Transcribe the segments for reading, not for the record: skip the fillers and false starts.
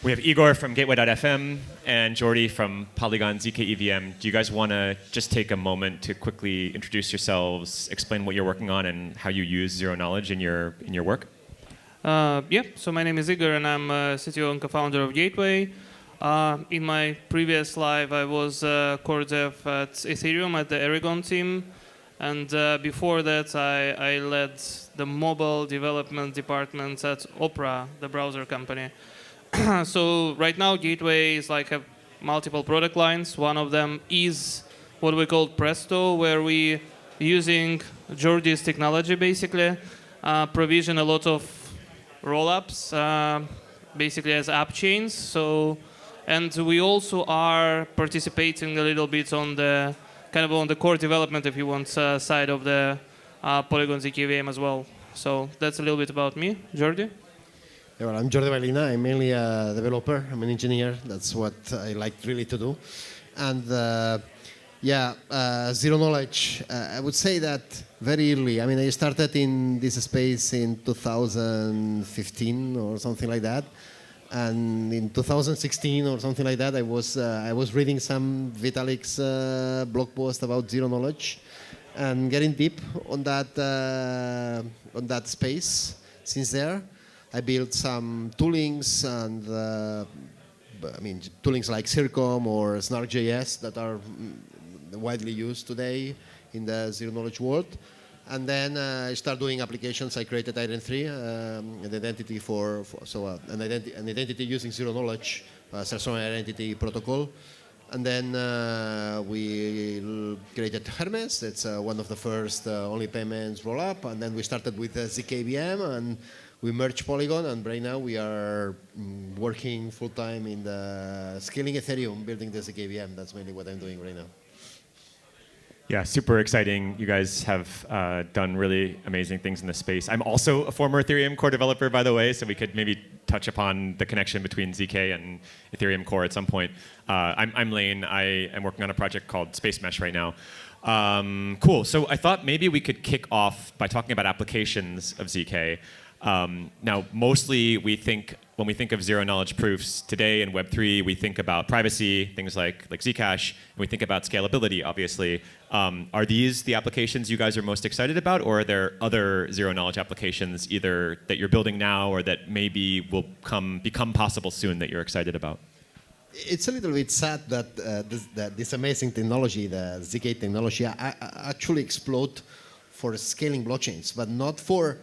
We have Igor from Gateway.fm and Jordi from Polygon zkEVM. Do you guys want to just take a moment to quickly introduce yourselves, explain what you're working on, and how you use zero knowledge in your work? Yeah, so my name is Igor, and I'm CTO and co-founder of Gateway. In my previous life, I was core dev at Ethereum at the Aragon team. And before that, I led the mobile development department at Opera, the browser company. So right now, Gateway is like have multiple product lines. One of them is what we call Presto, where we using Jordi's technology basically provision a lot of rollups, basically as app chains. So, and we also are participating a little bit on the kind of on the core development, if you want, side of the Polygon zkEVM as well. So that's a little bit about me. Jordi? Yeah, well, I'm Jordi Baylina. I'm mainly a developer. I'm an engineer. That's what I like really to do. And zero knowledge. I would say that very early. I mean, I started in this space in 2015 or something like that. And in 2016 or something like that, I was reading some Vitalik's blog post about zero knowledge, and getting deep on that space. Since there, I built some toolings and toolings like Circom or Snark.js that are widely used today in the zero knowledge world. And then I started doing applications. I created Ident3, an identity an identity using zero knowledge, self-sovereign identity protocol. And then we created Hermes. That's one of the first only payments roll up. And then we started with zkEVM, and we merged Polygon. And right now we are working full time in the scaling Ethereum, building the zkEVM. That's mainly what I'm doing right now. Yeah, super exciting. You guys have done really amazing things in this space. I'm also a former Ethereum core developer, by the way, so we could maybe touch upon the connection between ZK and Ethereum core at some point. I'm Lane. I am working on a project called Space Mesh right now. Cool. So I thought maybe we could kick off by talking about applications of ZK. Now, mostly when we think of zero knowledge proofs today in Web3, we think about privacy, things like Zcash, and we think about scalability, obviously. Are these the applications you guys are most excited about, or are there other zero knowledge applications either that you're building now or that maybe will become possible soon that you're excited about? It's a little bit sad that this amazing technology, the ZK technology, actually explode for scaling blockchains, but not for,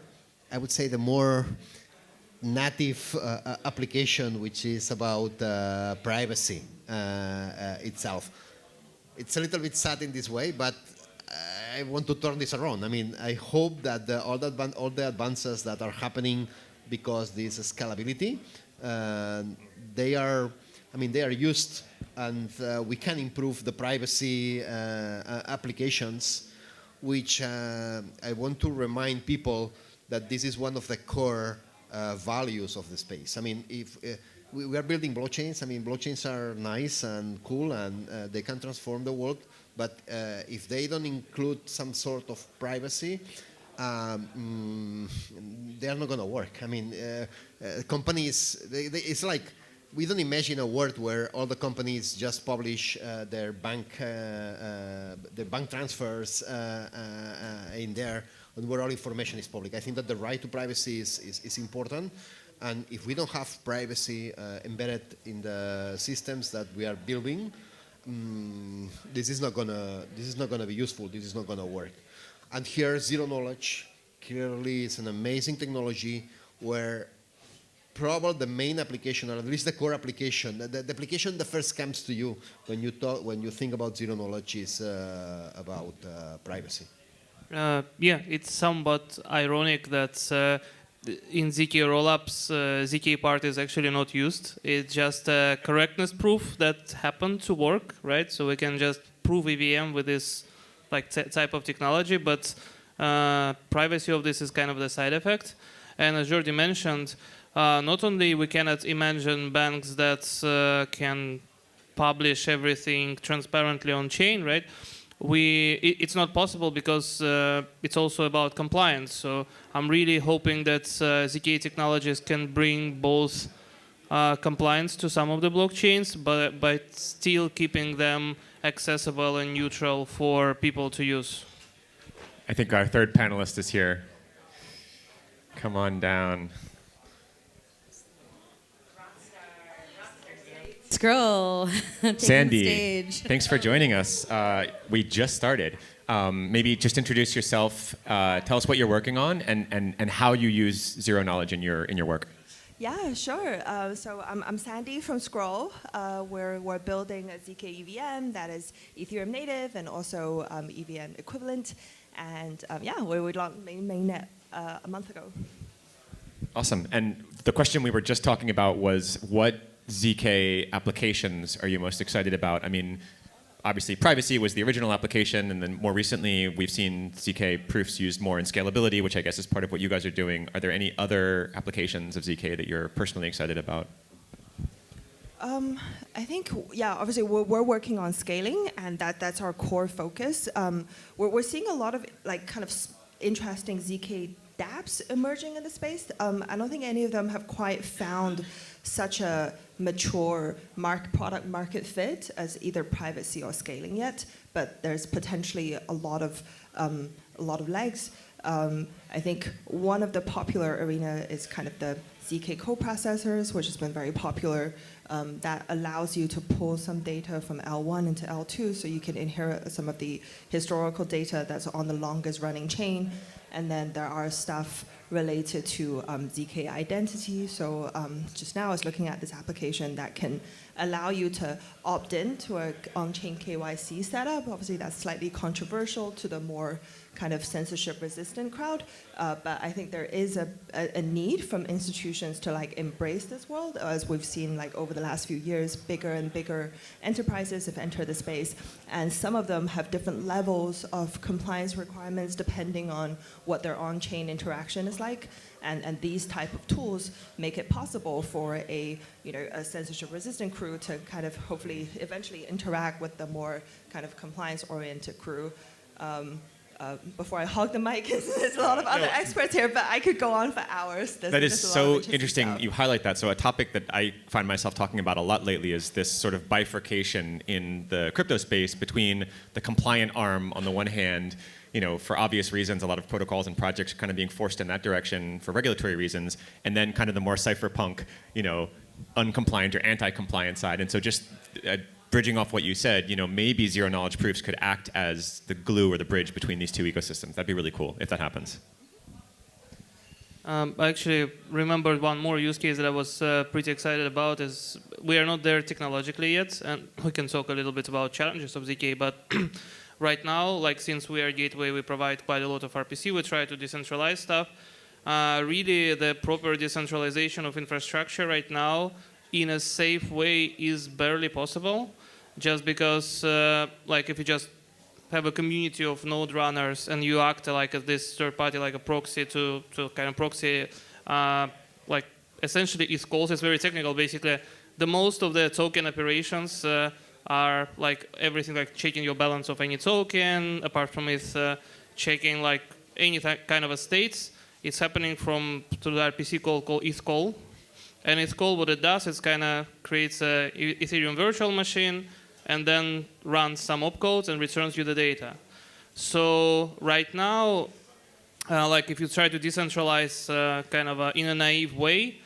I would say, the more native application, which is about privacy itself. It's a little bit sad in this way, but I want to turn this around. I mean, I hope that all the advances that are happening because this scalability, they are used, and we can improve the privacy applications, which I want to remind people that this is one of the core values of the space. I mean, if we are building blockchains, I mean, blockchains are nice and cool, and they can transform the world, but if they don't include some sort of privacy, they are not going to work. I mean, companies, it's like, we don't imagine a world where all the companies just publish their bank transfers in there, and where all information is public. I think that the right to privacy is important, and if we don't have privacy embedded in the systems that we are building, this is not gonna be useful. This is not gonna work. And here, zero knowledge clearly is an amazing technology where probably the main application, or at least the core application, the application that first comes to you when you think about zero knowledge is about privacy. Yeah, it's somewhat ironic that in ZK rollups, ZK part is actually not used. It's just a correctness proof that happened to work, right? So we can just prove EVM with this type of technology, but privacy of this is kind of the side effect. And as Jordi mentioned, not only we cannot imagine banks that can publish everything transparently on chain, right? It's not possible because it's also about compliance. So I'm really hoping that ZK technologies can bring both compliance to some of the blockchains, but still keeping them accessible and neutral for people to use. I think our third panelist is here. Come on down. Scroll. Sandy, thanks for joining us. We just started. Maybe just introduce yourself. Tell us what you're working on and how you use zero knowledge in your work. Yeah, sure. So I'm Sandy from Scroll. We're building a zkEVM that is Ethereum native and also EVM equivalent. And yeah, we launched mainnet a month ago. Awesome. And the question we were just talking about was, what zk applications are you most excited about? I mean, obviously privacy was the original application, and then more recently we've seen zk proofs used more in scalability, which I guess is part of what you guys are doing. Are there any other applications of zk that you're personally excited about? I think, yeah, obviously we're working on scaling, and that's our core focus. We're seeing a lot of like kind of interesting zk dApps emerging in the space. I don't think any of them have quite found such a mature product market fit as either privacy or scaling yet, but there's potentially a lot of legs. I think one of the popular arena is kind of the zk coprocessors, which has been very popular. That allows you to pull some data from L1 into L2, so you can inherit some of the historical data that's on the longest running chain. And then there are stuff related to zk identity. So just now I was looking at this application that can allow you to opt in to an on-chain KYC setup. Obviously, that's slightly controversial to the more kind of censorship-resistant crowd. But I think there is a need from institutions to like embrace this world, as we've seen like over the last few years, bigger and bigger enterprises have entered the space, and some of them have different levels of compliance requirements depending on what their on-chain interaction is like. And these type of tools make it possible for a censorship-resistant crew to kind of hopefully eventually interact with the more kind of compliance-oriented crew. Before I hog the mic, there's a lot of other experts here, but I could go on for hours. That is so interesting you highlight that. So a topic that I find myself talking about a lot lately is this sort of bifurcation in the crypto space between the compliant arm on the one hand, for obvious reasons, a lot of protocols and projects are kind of being forced in that direction for regulatory reasons, and then kind of the more cypherpunk, uncompliant or anti-compliant side. And so just bridging off what you said, maybe zero knowledge proofs could act as the glue or the bridge between these two ecosystems. That'd be really cool if that happens. I actually remembered one more use case that I was pretty excited about. Is we are not there technologically yet, and we can talk a little bit about challenges of zk, but right now, like since we are Gateway, we provide quite a lot of RPC. We try to decentralize stuff. Really, the proper decentralization of infrastructure right now in a safe way is barely possible, just because like if you just have a community of node runners and you act like this third party, like a proxy to kind of proxy, like essentially ETH calls. It's very technical. Basically, the most of the token operations are like everything like checking your balance of any token, apart from it checking like any kind of a states. It's happening through the RPC called ETH call. And ETH call, what it does is kind of creates a Ethereum virtual machine and then runs some opcodes and returns you the data. So right now, like if you try to decentralize kind of in a naive way,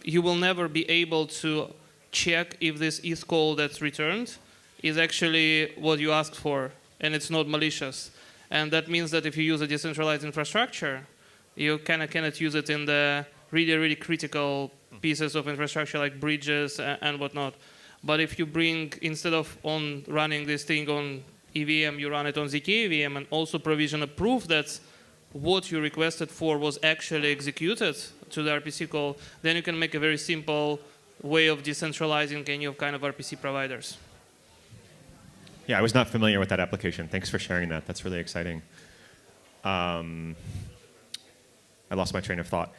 you will never be able to check if this ETH call that's returned is actually what you asked for and it's not malicious. And that means that if you use a decentralized infrastructure, you kind of cannot use it in the really, really critical pieces of infrastructure like bridges and whatnot. But if you bring, instead of running this thing on EVM, you run it on zkEVM and also provision a proof that what you requested for was actually executed to the RPC call, then you can make a very simple way of decentralizing any of kind of RPC providers. Yeah, I was not familiar with that application. Thanks for sharing that. That's really exciting. I lost my train of thought.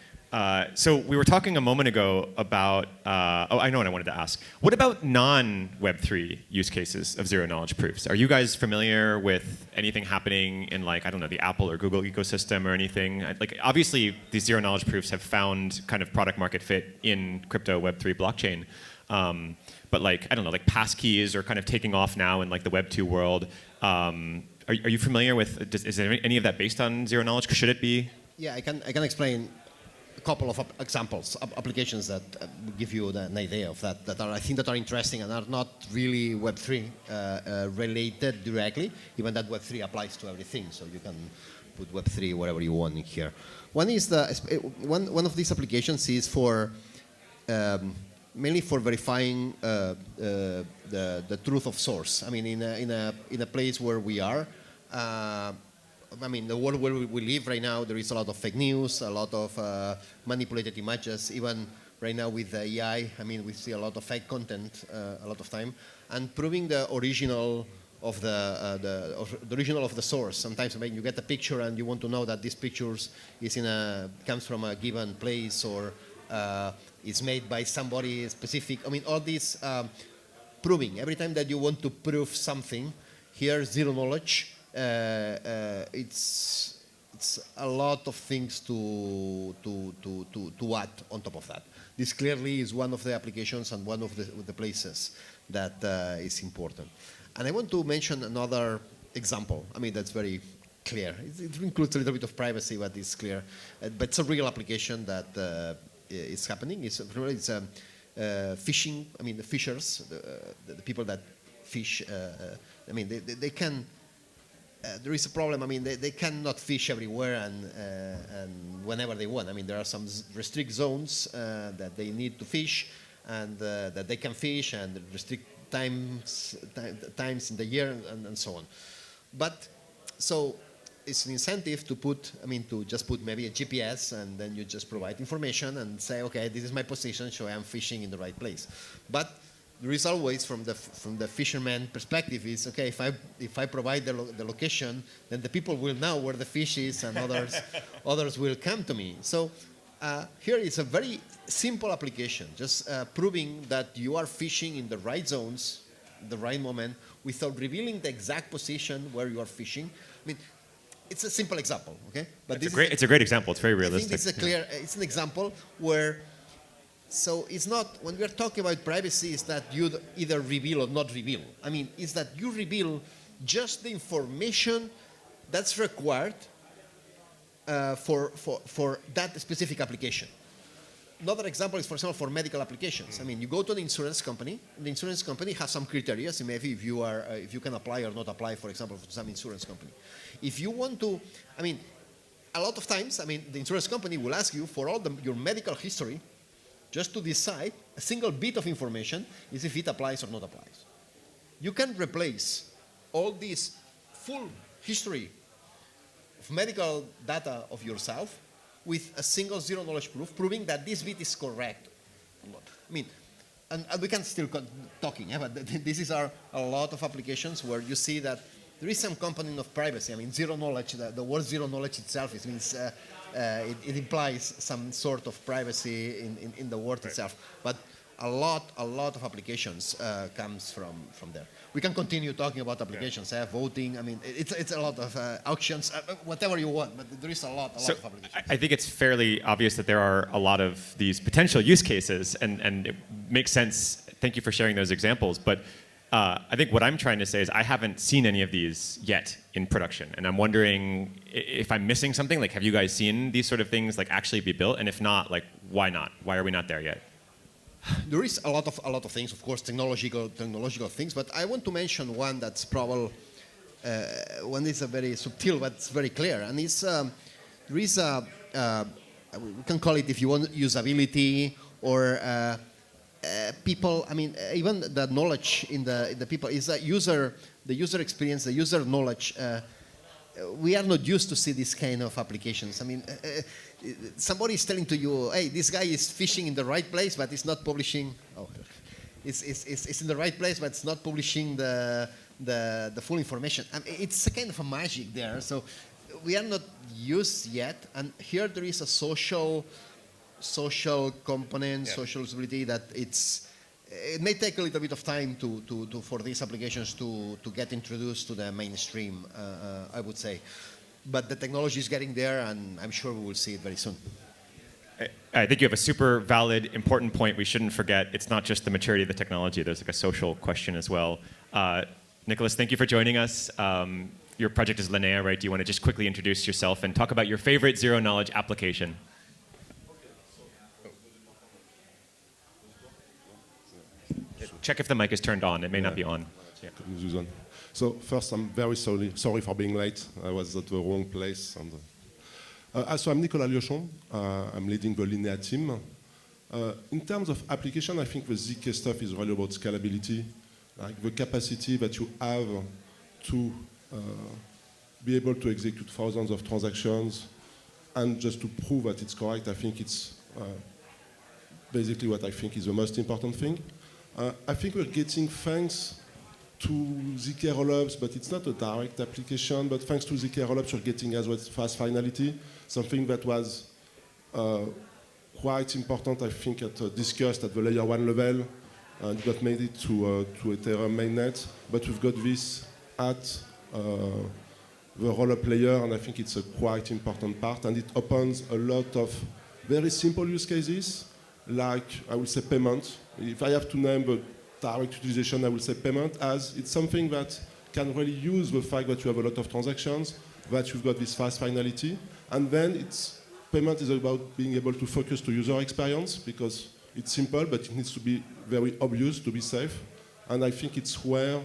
So we were talking a moment ago about, oh, I know what I wanted to ask. What about non-Web3 use cases of zero-knowledge proofs? Are you guys familiar with anything happening in, like, I don't know, the Apple or Google ecosystem or anything? Like, obviously, these zero-knowledge proofs have found kind of product market fit in crypto Web3 blockchain. But like, I don't know, like passkeys are kind of taking off now in like the Web2 world. Are you familiar with, is there any of that based on zero knowledge? Should it be? Yeah, I can explain a couple of examples, applications that will give you an idea of that are, I think, that are interesting and are not really Web3 related directly, even that Web3 applies to everything, so you can put Web3 wherever you want in here. One is one of these applications is for mainly for verifying the truth of source. I mean, in a place where we are. I mean, the world where we live right now, there is a lot of fake news, a lot of manipulated images. Even right now with the AI, I mean, we see a lot of fake content a lot of time. And proving the original of the original of the source. Sometimes when you get a picture and you want to know that this picture is comes from a given place or is made by somebody specific. I mean, all this proving. Every time that you want to prove something, here zero knowledge. It's a lot of things to add on top of that. This clearly is one of the applications and one of the places that is important. And I want to mention another example. I mean, that's very clear. It includes a little bit of privacy, but it's clear. But it's a real application that is happening. It's fishing. I mean, the fishers, the people that fish. I mean, they can. There is a problem. I mean, they cannot fish everywhere and whenever they want. I mean, there are some restrict zones that they need to fish, and that they can fish, and restrict times in the year, and so on. But so it's an incentive to put. I mean, to just put maybe a GPS, and then you just provide information and say, okay, this is my position, so I am fishing in the right place. But there is always, from the fisherman perspective, is okay. If I provide the location, then the people will know where the fish is, and others will come to me. So here is a very simple application, just proving that you are fishing in the right zones, the right moment, without revealing the exact position where you are fishing. I mean, it's a simple example, okay? But it's a great example. It's very realistic. I think it's an example where. So it's not, when we're talking about privacy, is that you either reveal or not reveal. I mean, it's that you reveal just the information that's required for that specific application. Another example is, for example, for medical applications. I mean, you go to an insurance company, and the insurance company has some criteria, so maybe if you can apply or not apply, for example, for some insurance company. If you want to, I mean, a lot of times, I mean, the insurance company will ask you for all your medical history, just to decide a single bit of information is if it applies or not applies. You can replace all this full history of medical data of yourself with a single zero knowledge proof, proving that this bit is correct. I mean, and we can still talking, yeah, but this is a lot of applications where you see that there is some component of privacy. I mean, zero knowledge, the word zero knowledge itself, it means it implies some sort of privacy in the word itself. But a lot of applications comes from there. We can continue talking about applications, voting. I mean, it's a lot of auctions, whatever you want. But there is a lot of applications. I think it's fairly obvious that there are a lot of these potential use cases, and it makes sense. Thank you for sharing those examples. But I think what I'm trying to say is I haven't seen any of these yet in production, and I'm wondering if I'm missing something. Like, have you guys seen these sort of things like actually be built? And if not, like, why not? Why are we not there yet? There is a lot of things, of course, technological things. But I want to mention one that's probably one is a very subtle, but it's very clear. And it's there is a we can call it, if you want, usability or people. I mean, even the knowledge in the people is the user experience, the user knowledge. We are not used to see this kind of applications. I mean, somebody is telling to you, hey, this guy is fishing in the right place, but it's not publishing. Oh, it's in the right place, but it's not publishing the full information. I mean, it's a kind of a magic there. So we are not used yet. And here there is a social social component, Yeah. social usability that it may take a little bit of time for these applications to get introduced to the mainstream, I would say. But the technology is getting there, and I'm sure we will see it very soon. I think you have a super valid, important point we shouldn't forget. It's not just the maturity of the technology. There's like a social question as well. Nicolas, thank you for joining us. Your project is Linea, right? Do you want to just quickly introduce yourself and talk about your favorite zero-knowledge application? Check if the mic is turned on. It may not be on. Yeah. So first, I'm very sorry for being late. I was at the wrong place. So I'm Nicolas. I'm leading the Linea team. In terms of application, I think the zk stuff is really about scalability, like the capacity that you have to be able to execute thousands of transactions, and just to prove that it's correct. I think it's basically what I think is the most important thing. I think we're getting, thanks to zk rollups, but it's not a direct application, but thanks to zk rollups, you're getting as well fast finality, something that was quite important, I think, discussed at the layer 1 level, and got made it to Ethereum mainnet, but we've got this at the rollup layer, and I think it's a quite important part, and it opens a lot of very simple use cases, like, I would say, payment. If I have to name the direct utilization, I will say payment, as it's something that can really use the fact that you have a lot of transactions, that you've got this fast finality, and then payment is about being able to focus to user experience, because it's simple, but it needs to be very obvious to be safe, and I think it's where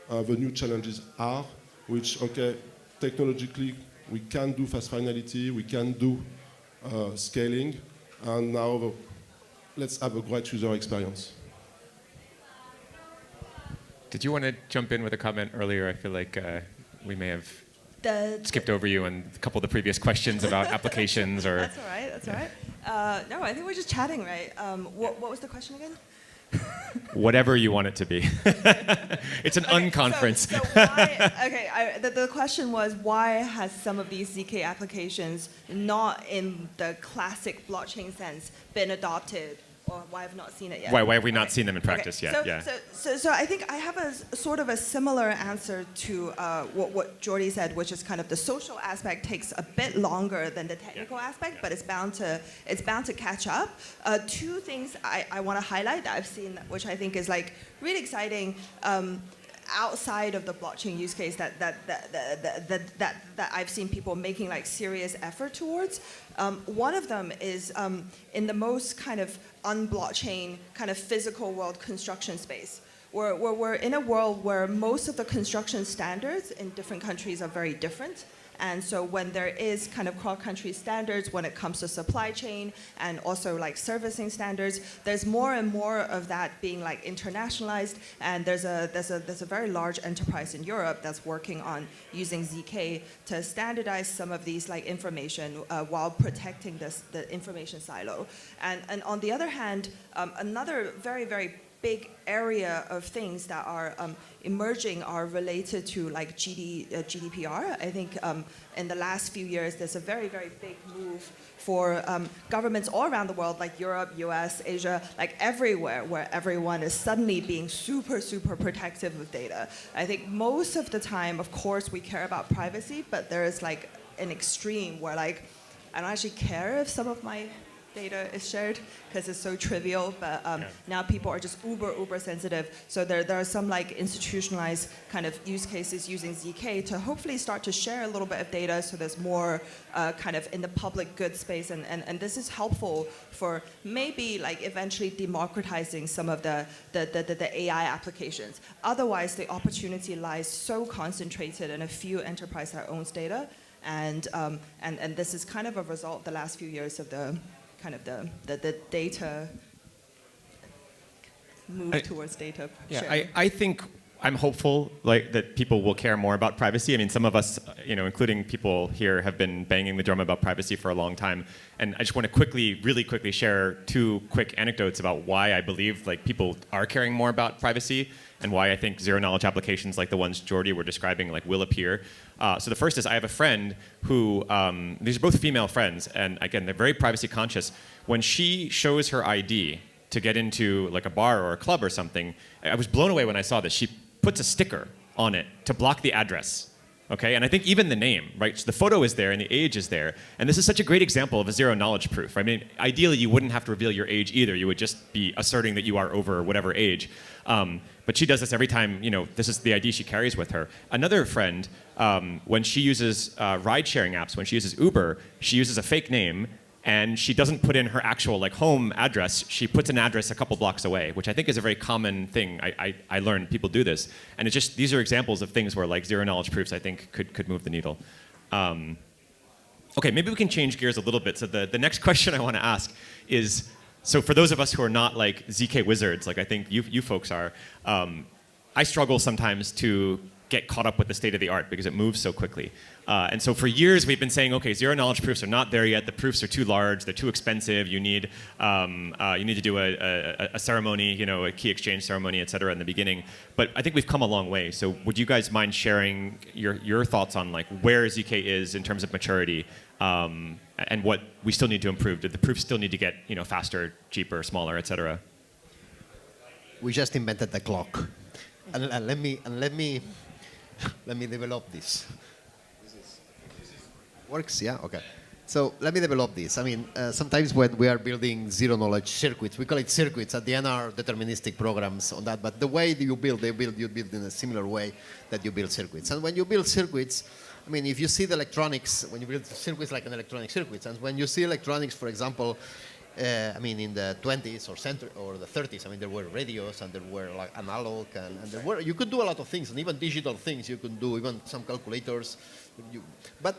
the new challenges are, which, okay, technologically, we can do fast finality, we can do scaling, and now let's have a great user experience. Did you want to jump in with a comment earlier? I feel like we may have skipped over you and a couple of the previous questions about applications or... That's all right, that's all right. No, I think we're just chatting, right? What was the question again? Whatever you want it to be. It's an unconference. So why, the question was, why has some of these zk applications, not in the classic blockchain sense, been adopted? Or why have not seen it yet? Why have we not seen them in practice yet? So I think I have a sort of a similar answer to what Jordi said, which is kind of the social aspect takes a bit longer than the technical aspect, but it's bound to catch up. Two things I want to highlight that I've seen, which I think is like really exciting. Outside of the blockchain use case that I've seen people making like serious effort towards. One of them is in the most kind of unblockchain kind of physical world construction space. We're in a world where most of the construction standards in different countries are very different. And so when there is kind of cross-country standards when it comes to supply chain and also like servicing standards, there's more and more of that being like internationalized. And there's a very large enterprise in Europe that's working on using zk to standardize some of these like information while protecting the information silo. And on the other hand, another very, very big area of things that are emerging are related to like GDPR. I think in the last few years, there's a very, very big move for governments all around the world, like Europe, US, Asia, like everywhere, where everyone is suddenly being super, super protective of data. I think most of the time, of course, we care about privacy, but there is like an extreme where like, I don't actually care if some of my data is shared because it's so trivial, but now people are just uber sensitive. So there are some like institutionalized kind of use cases using zk to hopefully start to share a little bit of data so there's more kind of in the public good space, and this is helpful for maybe like eventually democratizing some of the AI applications. Otherwise, the opportunity lies so concentrated in a few enterprises that owns data, and this is kind of a result the last few years of the kind of the data move towards data sharing. I think I'm hopeful that people will care more about privacy. I mean, some of us, including people here, have been banging the drum about privacy for a long time. And I just want to really quickly share 2 quick anecdotes about why I believe people are caring more about privacy and why I think zero-knowledge applications like the ones Jordi were describing will appear. So the first is I have a friend who, these are both female friends, and again, they're very privacy conscious. When she shows her ID to get into a bar or a club or something, I was blown away when I saw this. She puts a sticker on it to block the address. Okay, and I think even the name, right? So the photo is there and the age is there. And this is such a great example of a zero-knowledge proof. I mean, ideally, you wouldn't have to reveal your age either. You would just be asserting that you are over whatever age. But she does this every time, this is the ID she carries with her. Another friend, when she uses ride-sharing apps, when she uses Uber, she uses a fake name, and she doesn't put in her actual home address. She puts an address a couple blocks away, which I think is a very common thing. I learned people do this, and it's just these are examples of things where zero knowledge proofs I think could move the needle. Okay, maybe we can change gears a little bit. So the next question I want to ask is, so for those of us who are not ZK wizards, I think you folks are, I struggle sometimes to get caught up with the state of the art because it moves so quickly. And so for years we've been saying, okay, zero-knowledge proofs are not there yet. The proofs are too large. They're too expensive. You need to do a ceremony, a key exchange ceremony, et cetera, in the beginning. But I think we've come a long way. So would you guys mind sharing your thoughts on where ZK is in terms of maturity and what we still need to improve? Do the proofs still need to get faster, cheaper, smaller, et cetera? We just invented the clock, and let me develop this. Works, yeah, okay. So let me develop this. I mean, sometimes when we are building zero-knowledge circuits, we call it circuits. At the end are deterministic programs on that. But the way you build in a similar way that you build circuits. And when you build circuits, I mean, if you see the electronics, when you build circuits like an electronic circuits, and when you see electronics, for example, I mean, in the 20s or the 30s, I mean, there were radios and there were analog, and there were, you could do a lot of things, and even digital things you could do, even some calculators. But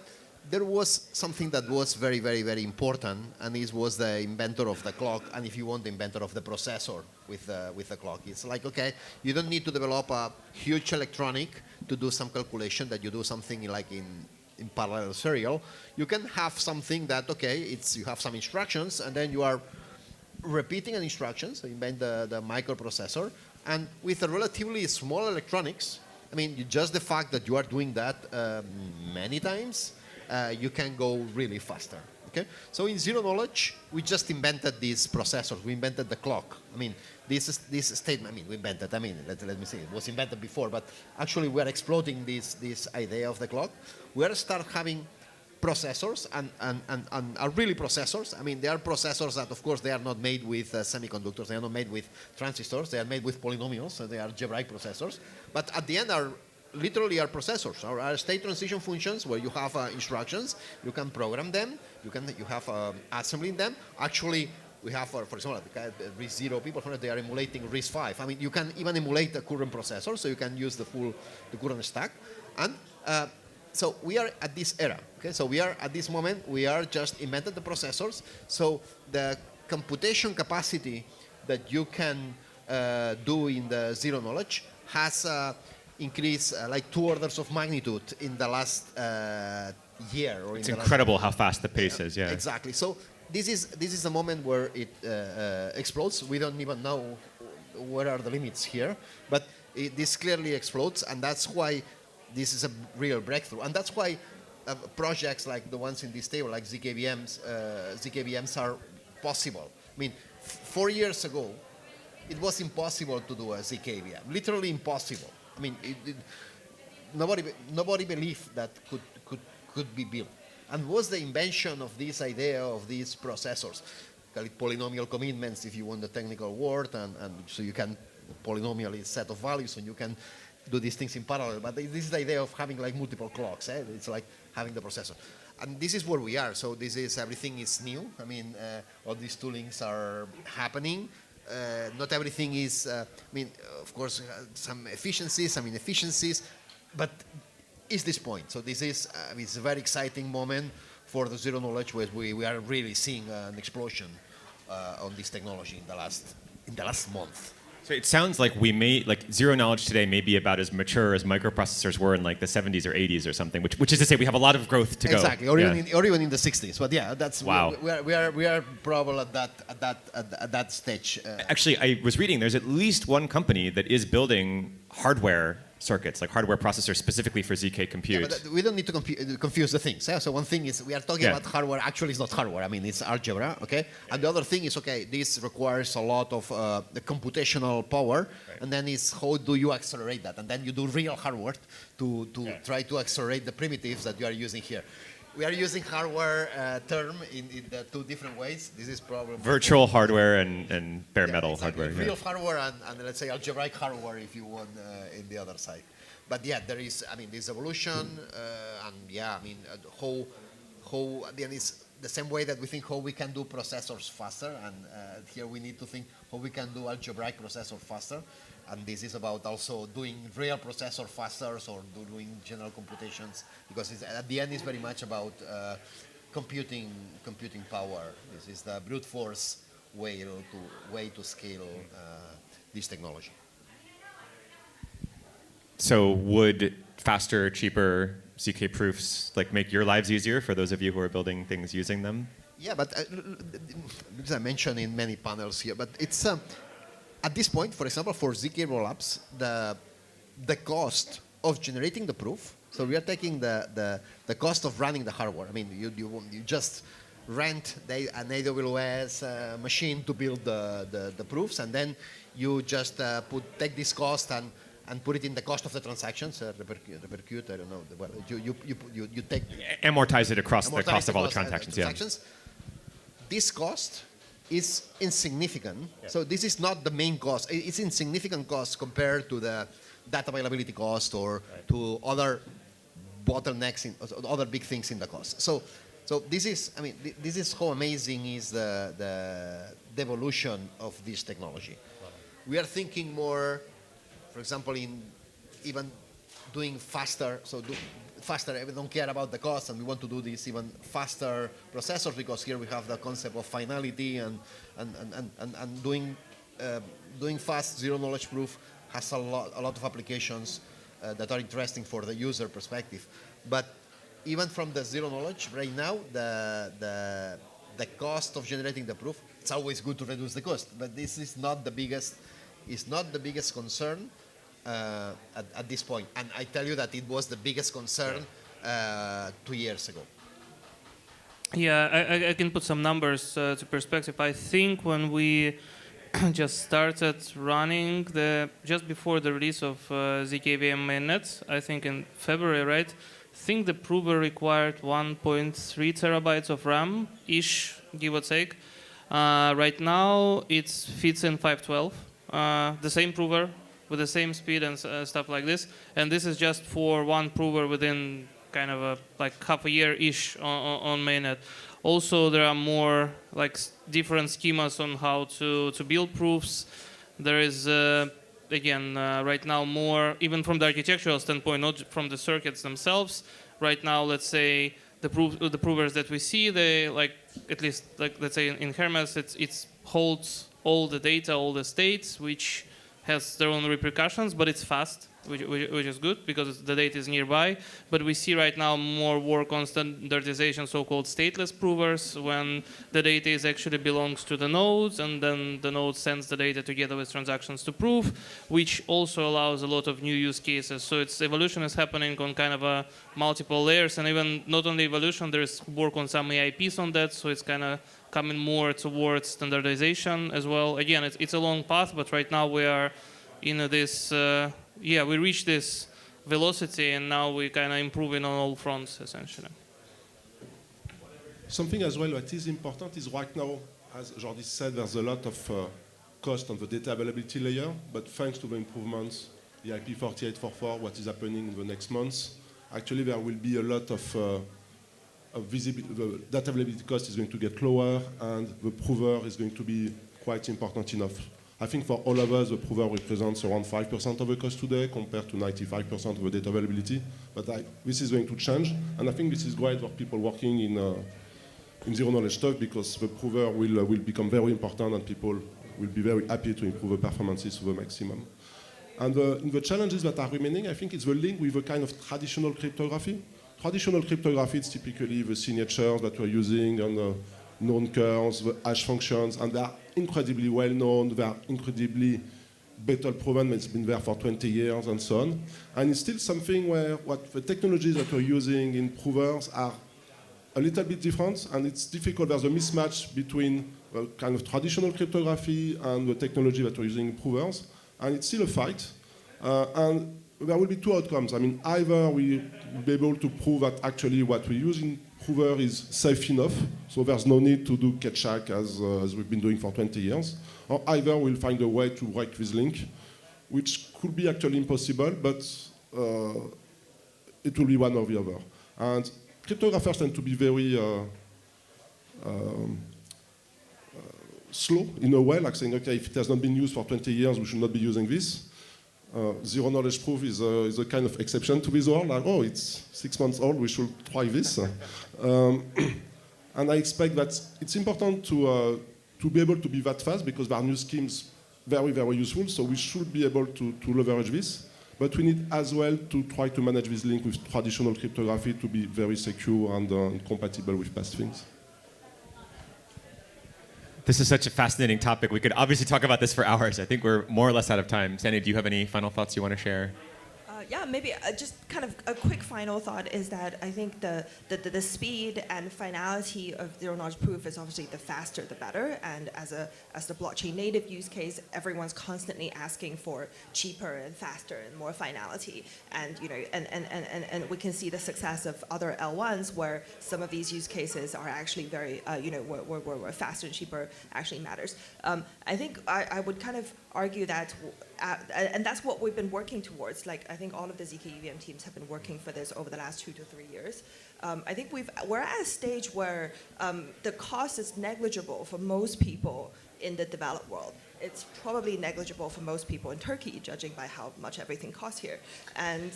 there was something that was very, very, very important, and this was the inventor of the clock, and if you want, the inventor of the processor with the clock. It's okay, you don't need to develop a huge electronic to do some calculation that you do something in parallel serial. You can have something that, okay, you have some instructions, and then you are repeating an instruction, so you invent the microprocessor, and with a relatively small electronics, I mean, just the fact that you are doing that many times, you can go really faster. Okay? So in zero knowledge, we just invented these processors. We invented the clock. I mean, this statement. I mean, we invented. I mean, let me see. It was invented before, but actually, we are exploiting this idea of the clock. We are start having processors and are really processors. I mean, they are processors that, of course, they are not made with semiconductors. They are not made with transistors. They are made with polynomials. So they are algebraic processors. But at the end, literally are processors, are state transition functions where you have instructions, you can program them, you have assembly in them. Actually, we have, for example, the RISC-0 people, they are emulating RISC-V. I mean, you can even emulate the current processor, so you can use the current stack. And so we are at this era. Okay, so we are at this moment. We are just invented the processors. So the computation capacity that you can do in the zero knowledge has increased 2 orders of magnitude in the last year. It's incredible how fast the pace is. Yeah. Exactly. So this is the moment where it explodes. We don't even know where are the limits here, but this clearly explodes, and that's why this is a real breakthrough. And that's why projects like the ones in this table, like zkEVMs are possible. I mean, 4 years ago, it was impossible to do a zkEVM. Literally impossible. I mean, nobody believed that could be built. And was the invention of this idea of these processors, call it polynomial commitments if you want the technical word, and so you can, polynomial is set of values, and you can do these things in parallel. But this is the idea of having multiple clocks. It's like having the processor. And this is where we are. So everything is new. I mean, all these toolings are happening. Not everything is, I mean, of course, some efficiencies, some inefficiencies, but is this point. So this is it's a very exciting moment for the zero knowledge, where we are really seeing an explosion on this technology in the last month. So it sounds like we may, like zero knowledge today may be about as mature as microprocessors were in like the 70s or 80s or something, which is to say we have a lot of growth to go. Exactly, or even in the 60s. But yeah, that's wow. We are probably at that stage. Actually, I was reading there's at least one company that is building hardware circuits, like hardware processors specifically for ZK compute. Yeah, but we don't need to confuse the things. So one thing is we are talking about hardware. Actually, it's not hardware. I mean, it's algebra, okay? And the other thing is, okay, this requires a lot of the computational power, and then is how do you accelerate that? And then you do real hardware to try to accelerate the primitives that you are using here. We are using hardware term in the two different ways. This is probably virtual hardware and bare metal hardware. Real hardware and let's say algebraic hardware if you want in the other side. But yeah, there is, I mean, this evolution and yeah, I mean, how then it's the same way that we think how we can do processors faster, and here we need to think how we can do algebraic processor faster. And this is about also doing real processor faster or doing general computations, because at the end it's very much about computing power. This is the brute force way to scale this technology. So would faster, cheaper ZK proofs like make your lives easier for those of you who are building things using them? Yeah, but as I mentioned in many panels here, but it's at this point, for example, for ZK rollups, the cost of generating the proof. So we are taking the cost of running the hardware. I mean, you just rent an AWS machine to build the proofs, and then you just take this cost and put it in the cost of the transactions. Repercute, I don't know. Well, you take amortize it across the cost of all the transactions. Yeah. This cost is insignificant. Yeah. So this is not the main cost. It's insignificant cost compared to the data availability cost or to other bottlenecks, other big things in the cost. So this is, I mean, this is how amazing is the evolution of this technology. We are thinking more, for example, in even doing faster. So faster, we don't care about the cost, and we want to do this even faster processors, because here we have the concept of finality and doing fast zero knowledge proof has a lot of applications that are interesting for the user perspective. But even from the zero knowledge right now, the cost of generating the proof, it's always good to reduce the cost, but this is not the biggest. It's not the biggest concern. At this point, and I tell you that it was the biggest concern 2 years ago. Yeah, I can put some numbers to perspective. I think when we just started running just before the release of zkEVM mainnet, I think in February, right? I think the prover required 1.3 terabytes of RAM ish, give or take. Right now, it fits in 512. The same prover, with the same speed and stuff like this. And this is just for one prover within kind of like half a year-ish on mainnet. Also, there are more like different schemas on how to build proofs. There is, again, right now more, even from the architectural standpoint, not from the circuits themselves. Right now, let's say, the provers that we see, they like, at least, like let's say in Hermes, it holds all the data, all the states, which has their own repercussions, but it's fast, which is good because the data is nearby. But we see right now more work on standardization, so-called stateless provers, when the data actually belongs to the nodes, and then the node sends the data together with transactions to proof, which also allows a lot of new use cases. So its evolution is happening on kind of a multiple layers, and even not only evolution, there is work on some AIPs on that, so it's kind of coming more towards standardization as well. Again, it's a long path, but right now we are in this, we reached this velocity, and now we're kind of improving on all fronts, essentially. Something as well that is important is right now, as Jordi said, there's a lot of cost on the data availability layer, but thanks to the improvements, the IP4844, what is happening in the next months, actually there will be a lot of visibility. The data availability cost is going to get lower, and the prover is going to be quite important enough. I think for all of us, the prover represents around 5% of the cost today compared to 95% of the data availability. But this is going to change, and I think this is great for people working in zero knowledge stuff, because the prover will become very important, and people will be very happy to improve the performances to the maximum. And the challenges that are remaining, I think it's the link with a kind of traditional cryptography. Traditional cryptography is typically the signatures that we're using on the known curls, the hash functions, and they are incredibly well known, they are incredibly battle proven, it's been there for 20 years and so on. And it's still something where what the technologies that we're using in provers are a little bit different, and it's difficult. There's a mismatch between the kind of traditional cryptography and the technology that we're using in provers, and it's still a fight. And there will be two outcomes. I mean, either we'll be able to prove that actually what we use in prover is safe enough, so there's no need to do Ketchak as we've been doing for 20 years, or either we'll find a way to break this link, which could be actually impossible, but it will be one or the other. And cryptographers tend to be very slow in a way, like saying, okay, if it has not been used for 20 years, we should not be using this. Zero knowledge proof is a kind of exception to this rule. Like, oh, it's 6 months old, we should try this. And I expect that it's important to be able to be that fast because there are new schemes very, very useful. So we should be able to leverage this. But we need as well to try to manage this link with traditional cryptography to be very secure and compatible with past things. This is such a fascinating topic. We could obviously talk about this for hours. I think we're more or less out of time. Sandy, do you have any final thoughts you want to share? Yeah, maybe just kind of a quick final thought is that I think the speed and finality of zero knowledge proof is obviously the faster the better. And as the blockchain native use case, everyone's constantly asking for cheaper and faster and more finality. And and we can see the success of other L1s where some of these use cases are actually very where faster and cheaper actually matters. I think I would kind of argue that, and that's what we've been working towards. Like I think all of the zkEVM teams have been working for this over the last 2 to 3 years. I think we're at a stage where the cost is negligible for most people in the developed world. It's probably negligible for most people in Turkey, judging by how much everything costs here. And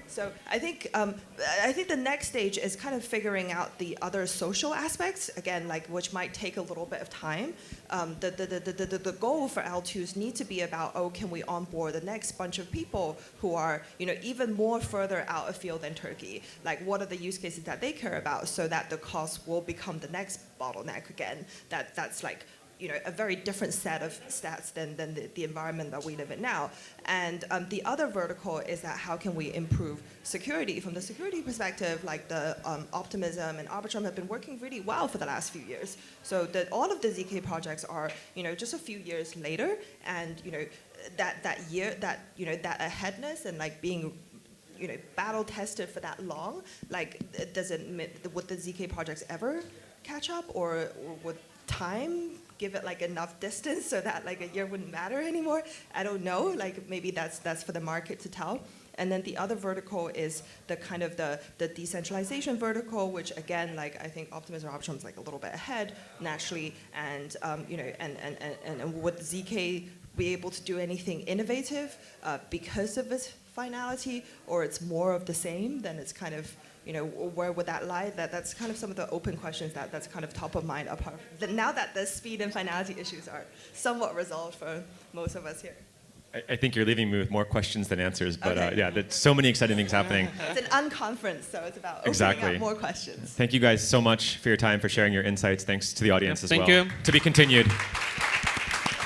so I think the next stage is kind of figuring out the other social aspects, again, like which might take a little bit of time. The goal for L2s need to be about, oh, can we onboard the next bunch of people who are even more further out afield than Turkey? Like what are the use cases that they care about so that the cost will become the next bottleneck again? That's like a very different set of stats than the environment that we live in now. And the other vertical is that how can we improve security? From the security perspective, like the Optimism and Arbitrum have been working really well for the last few years. So that all of the zk projects are just a few years later, and that aheadness and like being battle tested for that long, like would the zk projects ever catch up, or would time give it like enough distance so that like a year wouldn't matter anymore? I don't know. Like maybe that's for the market to tell. And then the other vertical is the kind of the decentralization vertical, which again, like I think Optimism Arbitrum is like a little bit ahead naturally, and and would zk be able to do anything innovative because of its finality, or it's more of the same? Then it's kind of where would that lie? That's kind of some of the open questions that's kind of top of mind. Now that the speed and finality issues are somewhat resolved for most of us here. I think you're leaving me with more questions than answers, but okay. Yeah, there's so many exciting things happening. It's an unconference, so it's about opening up more questions. Thank you guys so much for your time, for sharing your insights. Thanks to the audience as well. Thank you. To be continued.